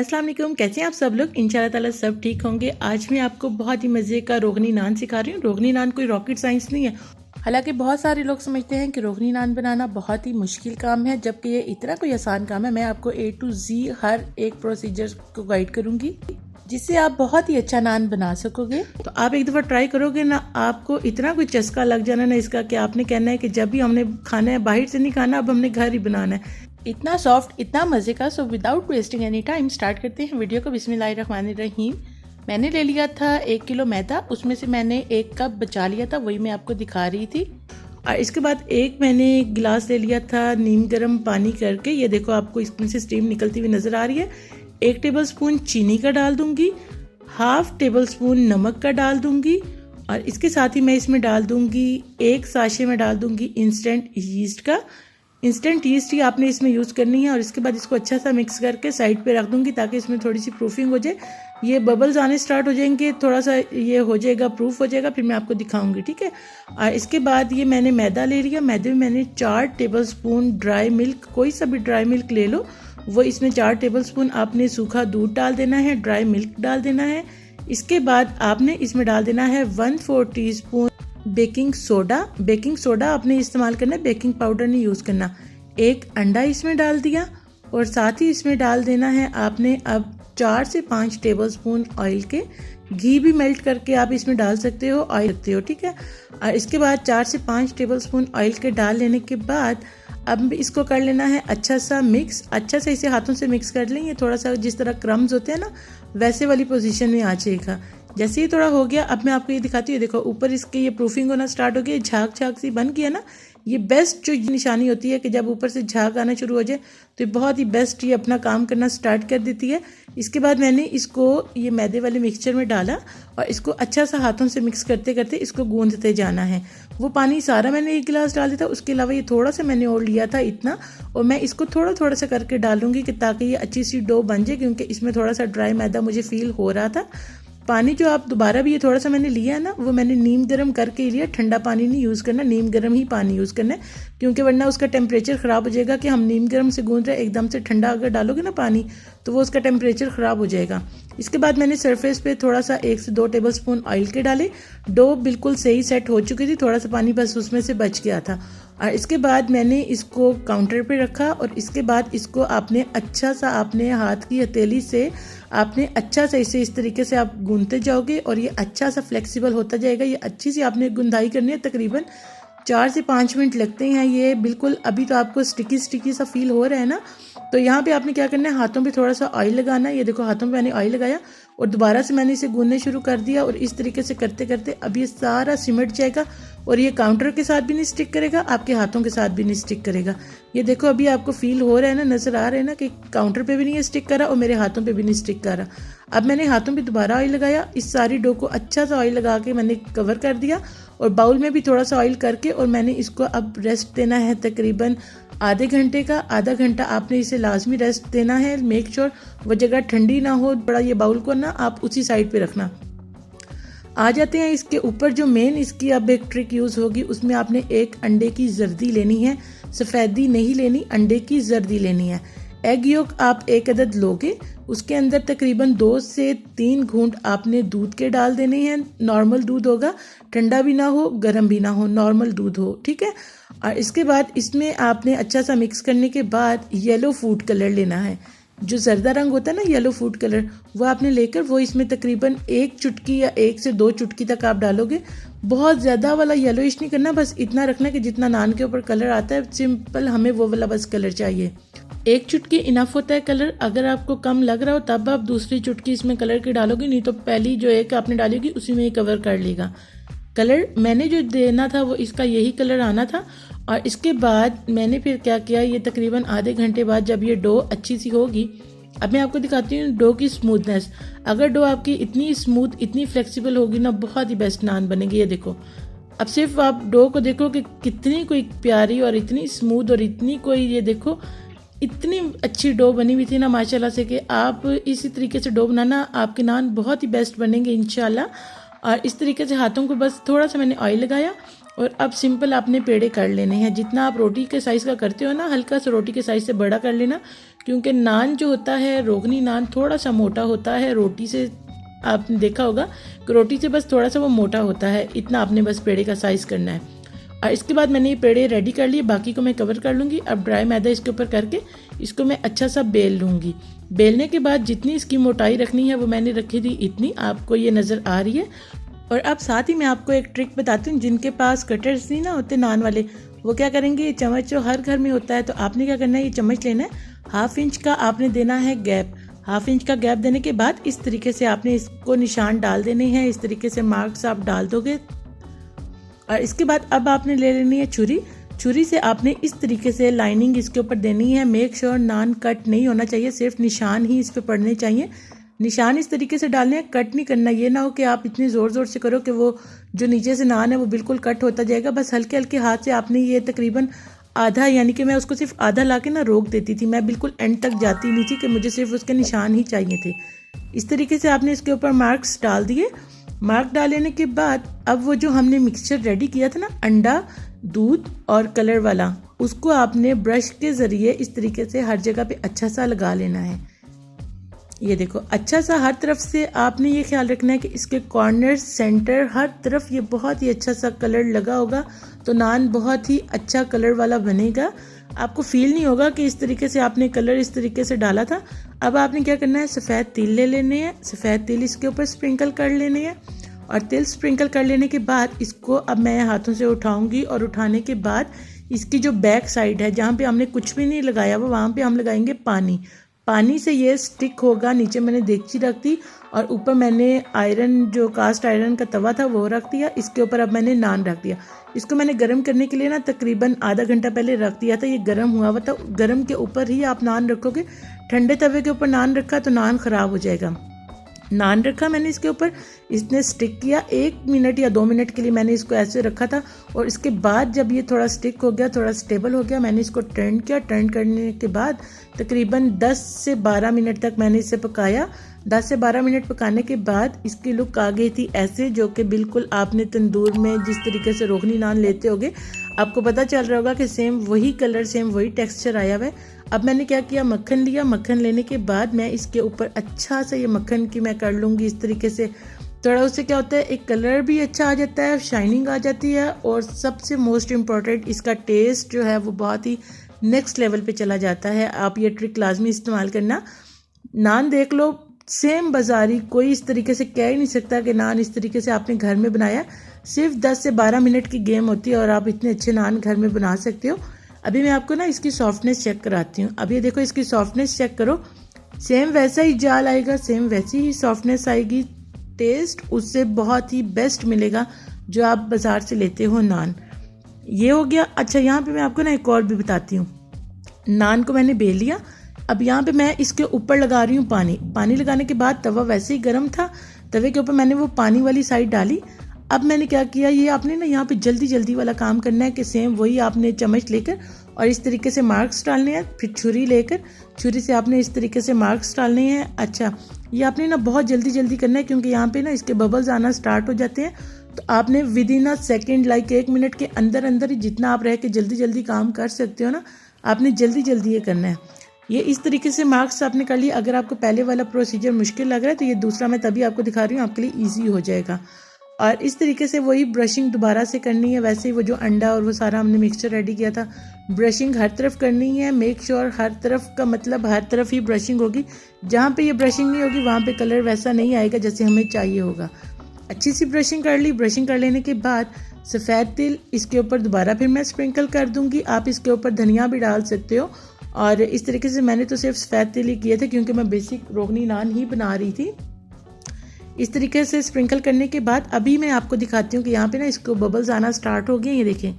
अस्सलाम वालेकुम, कैसे हैं आप सब लोग। इंशाल्लाह ताला सब ठीक होंगे। आज मैं आपको बहुत ही मज़े का रोगनी नान सिखा रही हूँ। रोगनी नान कोई रॉकेट साइंस नहीं है। हालांकि बहुत सारे लोग समझते हैं कि रोगनी नान बनाना बहुत ही मुश्किल काम है, जबकि ये इतना कोई आसान काम है। मैं आपको A to Z हर एक प्रोसीजर को गाइड करूँगी, जिससे आप बहुत ही अच्छा नान बना सकोगे। तो आप एक दफ़ा ट्राई करोगे ना, आपको इतना कोई चस्का लग जाना ना इसका कि आपने कहना है कि जब भी हमने खाना है बाहर से नहीं खाना, अब हमने घर ही बनाना है। इतना सॉफ्ट, इतना मज़े का। So without wasting any time start करते हैं वीडियो को। बिस्मिल्लाहिर्रहमानिर्रहीम। मैंने ले लिया था 1 किलो मैदा, उसमें से मैंने 1 कप बचा लिया था, वही मैं आपको दिखा रही थी। और इसके बाद मैंने गिलास ले लिया था नीम गर्म पानी करके। ये देखो, आपको इसमें से स्टीम निकलती हुई नज़र आ रही है। 1 टेबल स्पून चीनी का डाल दूंगी, 1/2 टेबल स्पून नमक का डाल दूंगी, और इसके साथ ही मैं इसमें डाल दूंगी 1 साशे में डाल दूंगी इंस्टेंट यीस्ट का। इंस्टेंट यीस्ट ही आपने इसमें यूज़ करनी है। और इसके बाद इसको अच्छा सा मिक्स करके साइड पे रख दूंगी, ताकि इसमें थोड़ी सी प्रूफिंग हो जाए। ये बबल्स आने स्टार्ट हो जाएंगे, थोड़ा सा ये हो जाएगा, प्रूफ हो जाएगा, फिर मैं आपको दिखाऊंगी, ठीक है। और इसके बाद ये मैंने मैदा ले लिया। मैदे में मैंने 4 टेबल स्पून ड्राई मिल्क, कोई सा भी ड्राई मिल्क ले लो, वो इसमें 4 टेबल स्पून आपने सूखा दूध डाल देना है, ड्राई मिल्क डाल देना है। इसके बाद आपने इसमें डाल देना है 1/4 teaspoon baking soda. Baking soda आपने इस्तेमाल करना है, बेकिंग पाउडर नहीं यूज़ करना। 1 अंडा इसमें डाल दिया, और साथ ही इसमें डाल देना है आपने अब 4 से 5 टेबल स्पून ऑयल के। घी भी मेल्ट करके आप इसमें डाल सकते हो, ऑयल रखते हो, ठीक है। और इसके बाद 4 से 5 टेबल स्पून ऑयल के डाल लेने के बाद अब इसको कर लेना है अच्छा सा मिक्स। अच्छा से इसे हाथों से मिक्स कर लें। ये थोड़ा सा जिस तरह क्रम्स होते हैं ना, वैसे वाली पोजीशन में आ जाएगा। जैसे ही थोड़ा हो गया, अब मैं आपको ये दिखाती हूँ। देखो, ऊपर इसके ये प्रूफिंग होना स्टार्ट हो गई, झाग झाग सी बन गया ना। ये बेस्ट जो निशानी होती है कि जब ऊपर से झाग आना शुरू हो जाए, तो ये बहुत ही बेस्ट ये अपना काम करना स्टार्ट कर देती है। इसके बाद मैंने इसको ये मैदे वाले मिक्सचर में डाला, और इसको अच्छा सा हाथों से मिक्स करते करते इसको गूंदते जाना है। वो पानी सारा मैंने 1 गिलास डाल दिया था, उसके अलावा ये थोड़ा सा मैंने और लिया था इतना, और मैं इसको थोड़ा थोड़ा सा करके डालूंगी कि ताकि ये अच्छी सी डो बन जाए, क्योंकि इसमें थोड़ा सा ड्राई मैदा मुझे फील हो रहा था। पानी जो आप दोबारा भी ये थोड़ा सा मैंने लिया है ना, वो मैंने नीम गर्म करके लिया। ठंडा पानी नहीं यूज़ करना, नीम गर्म ही पानी यूज़ करना है, क्योंकि वरना उसका टेम्परेचर ख़राब हो जाएगा। कि हम नीम गर्म से गूंद रहे हैं, एकदम से ठंडा अगर डालोगे ना पानी, तो वो उसका टेम्परेचर ख़राब हो जाएगा। इसके बाद मैंने सरफेस पे थोड़ा सा 1 से 2 टेबल स्पून ऑयल के डाले। डो बिल्कुल सही सेट हो चुकी थी, थोड़ा सा पानी बस उसमें से बच गया था। और इसके बाद मैंने इसको काउंटर पे रखा, और इसके बाद इसको आपने अच्छा सा आपने हाथ की हथेली से आपने अच्छा सा इसे इस तरीके से आप गूंदते जाओगे, और ये अच्छा सा फ्लेक्सिबल होता जाएगा। ये अच्छी सी आपने गुंदाई करनी है, तकरीबन 4 से 5 मिनट लगते हैं ये बिल्कुल। अभी तो आपको स्टिकी स्टिकी सा फील हो रहा है ना, तो यहाँ पे आपने क्या करना है, हाथों पे थोड़ा सा ऑयल लगाना है। ये देखो, हाथों पे मैंने ऑयल लगाया, और दोबारा से मैंने इसे गूंदने शुरू कर दिया, और इस तरीके से करते करते अब ये सारा सिमट जाएगा, और ये काउंटर के साथ भी नहीं स्टिक करेगा, आपके हाथों के साथ भी नहीं स्टिक करेगा। ये देखो, अभी आपको फील हो रहा है ना, नज़र आ रहा है ना कि काउंटर पे भी नहीं स्टिक कर रहा, और मेरे हाथों पे भी नहीं स्टिक कर रहा। अब मैंने हाथों पे दोबारा ऑयल लगाया, इस सारी डो को अच्छा सा ऑयल लगा के मैंने कवर कर दिया, और बाउल में भी थोड़ा सा ऑयल करके, और मैंने इसको अब रेस्ट देना है तकरीबन आधे घंटे का। आधा घंटा आपने इसे लाजमी रेस्ट देना है। मेक श्योर वो जगह ठंडी ना हो, बड़ा ये बाउल को ना आप उसी साइड पे रखना। आ जाते हैं इसके ऊपर, जो मेन इसकी अब एक ट्रिक यूज़ होगी। उसमें आपने 1 अंडे की जर्दी लेनी है, सफ़ेदी नहीं लेनी, अंडे की जर्दी लेनी है। एग योक आप 1 अदद लोगे, उसके अंदर तकरीबन 2 से 3 घूंट आपने दूध के डाल देने हैं। नॉर्मल दूध होगा, ठंडा भी ना हो, गर्म भी ना हो, नॉर्मल दूध हो, ठीक है। और इसके बाद इसमें आपने अच्छा सा मिक्स करने के बाद येलो फूड कलर लेना है। जो जर्दा रंग होता है ना, येलो फूड कलर, वो आपने लेकर वो इसमें तकरीबन 1 चुटकी या 1 से 2 चुटकी तक आप डालोगे। बहुत ज़्यादा वाला येलोइश नहीं करना, बस इतना रखना कि जितना नान के ऊपर कलर आता है सिंपल, हमें वो वाला बस कलर चाहिए। 1 चुटकी इनफ होता है कलर। अगर आपको कम लग रहा हो तब आप दूसरी चुटकी इसमें कलर की डालोगे, नहीं तो पहली जो 1 आपने डाली होगी उसी में ये कवर कर लेगा। कलर मैंने जो देना था वो इसका यही कलर आना था। और इसके बाद मैंने फिर क्या किया, ये तकरीबन आधे घंटे बाद जब ये डो अच्छी सी होगी, अब मैं आपको दिखाती हूँ डो की स्मूथनेस। अगर डो आपकी इतनी स्मूथ, इतनी फ्लेक्सिबल होगी ना, बहुत ही बेस्ट नान बनेगी। ये देखो, अब सिर्फ आप डो को देखो कि कितनी कोई प्यारी और इतनी स्मूथ और इतनी कोई, ये देखो इतनी अच्छी डो बनी हुई थी ना माशाल्लाह से, कि आप इसी तरीके से डो बनाना, आपके नान बहुत ही बेस्ट बनेंगे इंशाल्लाह। और इस तरीके से हाथों को बस थोड़ा सा मैंने ऑयल लगाया, और अब सिंपल आपने पेड़े कर लेने हैं। जितना आप रोटी के साइज़ का करते हो ना, हल्का सा रोटी के साइज़ से बड़ा कर लेना, क्योंकि नान जो होता है, रोगनी नान थोड़ा सा मोटा होता है रोटी से। आपने देखा होगा कि रोटी से बस थोड़ा सा वो मोटा होता है, इतना आपने बस पेड़े का साइज़ करना है। और इसके बाद मैंने ये पेड़े रेडी कर लिए, बाकी को मैं कवर कर लूँगी। अब ड्राई मैदा इसके ऊपर करके इसको मैं अच्छा सा बेल लूँगी। बेलने के बाद जितनी इसकी मोटाई रखनी है वो मैंने रखी थी, इतनी आपको ये नज़र आ रही है। और अब साथ ही मैं आपको एक ट्रिक बताती हूँ। जिनके पास कटर्स नहीं ना होते नान वाले, वो क्या करेंगे, ये चम्मच जो हर घर में होता है, तो आपने क्या करना है, ये चम्मच लेना है, 1/2 इंच का आपने देना है गैप। 1/2 इंच का गैप देने के बाद इस तरीके से आपने इसको निशान डाल देने हैं। इस तरीके से मार्क्स आप डाल दोगे। और इसके बाद अब आपने ले लेनी है छुरी। छुरी से आपने इस तरीके से लाइनिंग इसके ऊपर देनी है। मेक श्योर नान कट नहीं होना चाहिए, सिर्फ निशान ही इस पे पड़ने चाहिए। निशान इस तरीके से डालने हैं, कट नहीं करना। ये ना हो कि आप इतनी ज़ोर ज़ोर से करो कि वो जो नीचे से नान है वो बिल्कुल कट होता जाएगा। बस हल्के हल्के हाथ से आपने ये तकरीबन आधा, यानी कि मैं उसको सिर्फ आधा ला के ना रोक देती थी, मैं बिल्कुल एंड तक जाती नहीं थी कि मुझे सिर्फ उसके निशान ही चाहिए थे। इस तरीके से आपने इसके ऊपर मार्क्स डाल दिए। मार्क डाल लेने के बाद अब वो जो हमने मिक्सचर रेडी किया था ना, अंडा, दूध और कलर वाला, उसको आपने ब्रश के ज़रिए इस तरीके से हर जगह पे अच्छा सा लगा लेना है। ये देखो, अच्छा सा हर तरफ से आपने ये ख्याल रखना है कि इसके कॉर्नर, सेंटर, हर तरफ ये बहुत ही अच्छा सा कलर लगा होगा, तो नान बहुत ही अच्छा कलर वाला बनेगा। आपको फील नहीं होगा कि इस तरीके से आपने कलर इस तरीके से डाला था। अब आपने क्या करना है, सफ़ेद तिल ले लेने हैं। सफ़ेद तिल इसके ऊपर स्प्रिंकल कर लेने हैं। और तिल स्प्रिंकल कर लेने के बाद इसको अब मैं हाथों से उठाऊंगी। और उठाने के बाद इसकी जो बैक साइड है, जहाँ पे हमने कुछ भी नहीं लगाया हुआ, वहाँ पे हम लगाएंगे पानी। पानी से ये स्टिक होगा। नीचे मैंने देगची रख दी और ऊपर मैंने आयरन, जो कास्ट आयरन का तवा था, वो रख दिया। इसके ऊपर अब मैंने नान रख दिया। इसको मैंने गर्म करने के लिए ना तकरीबन आधा घंटा पहले रख दिया था। ये गर्म हुआ हुआ था। गर्म के ऊपर ही आप नान रखोगे। ठंडे तवे के ऊपर नान रखा तो नान ख़राब हो जाएगा। नान रखा मैंने इसके ऊपर, इसने स्टिक किया। 1 मिनट या 2 मिनट के लिए मैंने इसको ऐसे रखा था। और इसके बाद जब ये थोड़ा स्टिक हो गया, थोड़ा स्टेबल हो गया, मैंने इसको टर्न किया। टर्न करने के बाद तकरीबन 10 से 12 मिनट तक मैंने इसे पकाया। 10 से 12 मिनट पकाने के बाद इसकी लुक आ गई थी ऐसे, जो कि बिल्कुल आपने तंदूर में जिस तरीके से रोगनी नान लेते होगे, आपको पता चल रहा होगा कि सेम वही कलर, सेम वही टेक्सचर आया हुआ है। अब मैंने क्या किया, मक्खन लिया। मक्खन लेने के बाद मैं इसके ऊपर अच्छा से ये मक्खन की मैं कर लूँगी इस तरीके से। थोड़ा उससे क्या होता है, एक कलर भी अच्छा आ जाता है, शाइनिंग आ जाती है, और सबसे मोस्ट इम्पॉर्टेंट इसका टेस्ट जो है वो बहुत ही नेक्स्ट लेवल पे चला जाता है। आप ये ट्रिक लाजमी इस्तेमाल करना। नान देख लो, सेम बाजारी, कोई इस तरीके से कह ही नहीं सकता कि नान इस तरीके से आपने घर में बनाया। सिर्फ 10 से 12 मिनट की गेम होती है और आप इतने अच्छे नान घर में बना सकते हो। अभी मैं आपको ना इसकी सॉफ्टनेस चेक कराती हूँ। अब ये देखो, इसकी सॉफ्टनेस चेक करो, सेम वैसा ही जाल आएगा, सेम वैसी ही सॉफ्टनेस आएगी। टेस्ट उससे बहुत ही बेस्ट मिलेगा जो आप बाज़ार से लेते हो नान। ये हो गया। अच्छा, यहाँ पे मैं आपको ना एक और भी बताती हूँ। नान को मैंने बेल लिया। अब यहाँ पे मैं इसके ऊपर लगा रही हूँ पानी। पानी लगाने के बाद तवा वैसे ही गर्म था, तवे के ऊपर मैंने वो पानी वाली साइड डाली। अब मैंने क्या किया, ये आपने ना यहाँ पे जल्दी जल्दी वाला काम करना है कि सेम वही आपने चम्मच लेकर और इस तरीके से मार्क्स डालने हैं। फिर छुरी लेकर, छुरी से आपने इस तरीके से मार्क्स डालने हैं। अच्छा, ये आपने ना बहुत जल्दी जल्दी करना है, क्योंकि यहाँ पे ना इसके बबल्स आना स्टार्ट हो जाते हैं। तो आपने with in a second, like 1 minute के अंदर अंदर ही जितना आप रह के जल्दी जल्दी काम कर सकते हो ना, आपने जल्दी जल्दी ये करना है। ये इस तरीके से मार्क्स आपने कर लिए। अगर आपको पहले वाला प्रोसीजर मुश्किल लग रहा है तो ये दूसरा मैं तभी आपको दिखा रही हूँ, आपके लिए ईजी हो जाएगा। और इस तरीके से वही ब्रशिंग दोबारा से करनी है। वैसे ही वो जो अंडा और वो सारा हमने मिक्सचर रेडी किया था, ब्रशिंग हर तरफ करनी है। मेक श्योर हर तरफ का मतलब हर तरफ ही ब्रशिंग होगी। जहाँ पे ये ब्रशिंग नहीं होगी वहाँ पे कलर वैसा नहीं आएगा जैसे हमें चाहिए होगा। अच्छी सी ब्रशिंग कर ली। ब्रशिंग कर लेने के बाद सफ़ेद तिल इसके ऊपर दोबारा फिर मैं स्प्रिंकल कर दूँगी। आप इसके ऊपर धनिया भी डाल सकते हो। और इस तरीके से मैंने तो सिर्फ सफ़ेद तिल ही किए थे, क्योंकि मैं बेसिक रोगनी नान ही बना रही थी। इस तरीके से स्प्रिंकल करने के बाद अभी मैं आपको दिखाती हूँ कि यहाँ पे ना इसको बबल्स आना स्टार्ट हो गए। ये देखें,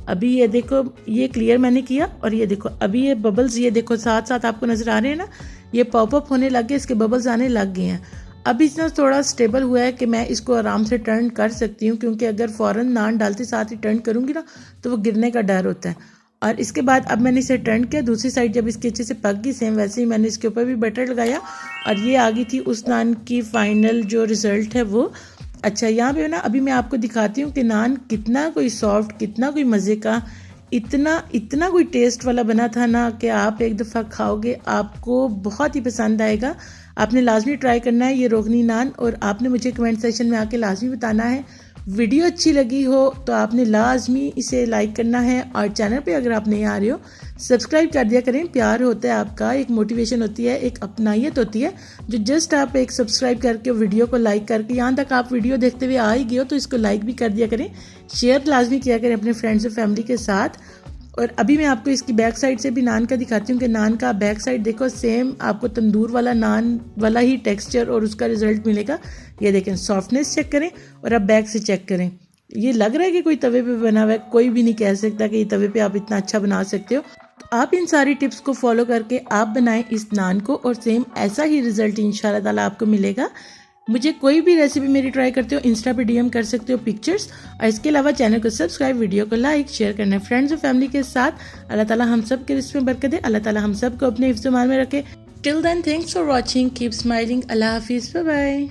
अभी ये देखो, ये क्लियर मैंने किया और ये देखो अभी ये बबल्स, ये देखो साथ साथ आपको नज़र आ रहे हैं ना, ये पॉपअप होने लग गए, इसके बबल्स आने लग गए हैं। अभी इतना थोड़ा स्टेबल हुआ है कि मैं इसको आराम से टर्न कर सकती हूँ, क्योंकि अगर फ़ौरन नान डालते साथ ही टर्न करूँगी ना तो वो गिरने का डर होता है। और इसके बाद अब मैंने इसे टर्न किया। दूसरी साइड जब इसकी अच्छे से पक गई, सेम वैसे ही मैंने इसके ऊपर भी बटर लगाया और ये आ गई थी उस नान की फाइनल जो रिज़ल्ट है वो। अच्छा, यहाँ पे ना अभी मैं आपको दिखाती हूँ कि नान कितना कोई सॉफ्ट, कितना कोई मज़े का, इतना इतना कोई टेस्ट वाला बना था ना कि आप एक दफ़ा खाओगे आपको बहुत ही पसंद आएगा। आपने लाजमी ट्राई करना है ये रोगनी नान, और आपने मुझे कमेंट सेक्शन में आके लाजमी बताना है। वीडियो अच्छी लगी हो तो आपने लाजमी इसे लाइक करना है, और चैनल पे अगर आप नहीं आ रहे हो सब्सक्राइब कर दिया करें। प्यार होता है आपका, एक मोटिवेशन होती है, एक अपनाइत होती है, जो जस्ट आप एक सब्सक्राइब करके वीडियो को लाइक करके यहाँ तक आप वीडियो देखते हुए आ ही गए हो तो इसको लाइक भी कर दिया करें, शेयर लाजमी किया करें अपने फ्रेंड्स और फैमिली के साथ। और अभी मैं आपको इसकी बैक साइड से भी नान का दिखाती हूँ कि नान का बैक साइड देखो, सेम आपको तंदूर वाला नान वाला ही टेक्सचर और उसका रिजल्ट मिलेगा। ये देखें, सॉफ्टनेस चेक करें और अब बैक से चेक करें। ये लग रहा है कि कोई तवे पे बना हुआ है, कोई भी नहीं कह सकता कि ये तवे पे आप इतना अच्छा बना सकते हो। आप इन सारी टिप्स को फॉलो करके आप बनाएं इस नान को, और सेम ऐसा ही रिजल्ट इंशाल्लाह ताला आपको मिलेगा। मुझे कोई भी रेसिपी मेरी ट्राई करते हो इंस्टा पे डीएम कर सकते हो पिक्चर्स, और इसके अलावा चैनल को सब्सक्राइब, वीडियो को लाइक शेयर करना है फ्रेंड्स और फैमिली के साथ। अल्लाह ताला हम सब के रिस्क में बरकत दे, अल्लाह ताला हम सब को अपने हिफ्ज़-ए-मान में रखे। Till then, thanks for watching, keep smiling, अल्लाह हाफिज़, बाय बाय।